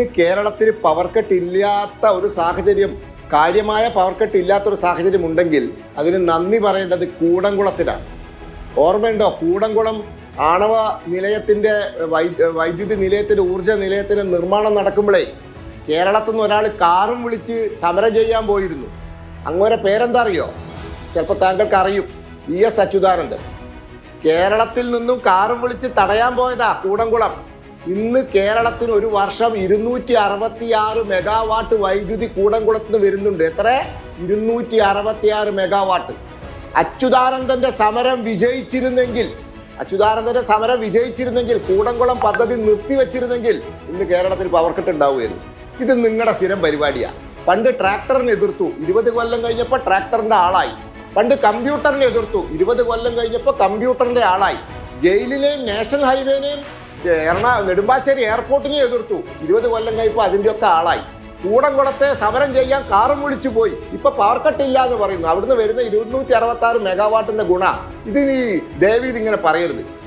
ഇന്ന് കേരളത്തിൽ power cut ഇല്ലാത്ത ഒരു സാഹചര്യം, കാര്യമായ പവർ കട്ട് ഇല്ലാത്തൊരു സാഹചര്യം ഉണ്ടെങ്കിൽ അതിന് നന്ദി പറയേണ്ടത് കൂടംകുളത്തിലാണ്. ഓർമ്മയുണ്ടോ? കൂടംകുളം ആണവ നിലയത്തിൻ്റെ വൈദ്യുതി നിലയത്തിൻ്റെ ഊർജ്ജ നിലയത്തിൻ്റെ നിർമ്മാണം നടക്കുമ്പോഴേ കേരളത്തിൽ നിന്ന് ഒരാൾ കാറും വിളിച്ച് സമരം ചെയ്യാൻ പോയിരുന്നു. അങ്ങോരെ പേരെന്താ അറിയോ? ചിലപ്പോൾ താങ്കൾക്ക് അറിയും. ES അച്യുതാനന്ദൻ. കേരളത്തിൽ നിന്നും കാറും വിളിച്ച് തടയാൻ പോയതാ കൂടംകുളം. ഇന്ന് കേരളത്തിന് ഒരു വർഷം 266 മെഗാവാട്ട് വൈദ്യുതി കൂടംകുളത്തിന് വരുന്നുണ്ട്. എത്ര? 266 മെഗാവാട്ട്. അച്യുതാനന്ദന്റെ സമരം വിജയിച്ചിരുന്നെങ്കിൽ കൂടംകുളം പദ്ധതി നിർത്തിവെച്ചിരുന്നെങ്കിൽ ഇന്ന് കേരളത്തിൽ പവർ കട്ട് ഉണ്ടാവുമായിരുന്നു. ഇത് നിങ്ങളുടെ സ്ഥിരം പരിപാടിയാണ്. പണ്ട് ട്രാക്ടറിനെ എതിർത്തു, 20 കൊല്ലം കഴിഞ്ഞപ്പോൾ ട്രാക്ടറിന്റെ ആളായി. പണ്ട് കമ്പ്യൂട്ടറിനെ എതിർത്തു, 20 കൊല്ലം കഴിഞ്ഞപ്പോൾ കമ്പ്യൂട്ടറിന്റെ ആളായി. ജയിലിനെയും നാഷണൽ ഹൈവേനെയും നെടുമ്പാശ്ശേരി എയർപോർട്ടിനെയും എതിർത്തു, 20 കൊല്ലം കഴിയുമ്പോൾ അതിൻ്റെയൊക്കെ ആളായി. കൂടംകുളത്തെ സമരം ചെയ്യാൻ കാറും വിളിച്ചു പോയി. ഇപ്പൊ പവർ കട്ട് ഇല്ല എന്ന് പറയുന്നു. അവിടുന്ന് വരുന്ന 266 മെഗാവാട്ടിന്റെ ഗുണ ഇത് നീ ദയവീത് ഇങ്ങനെ പറയരുത്.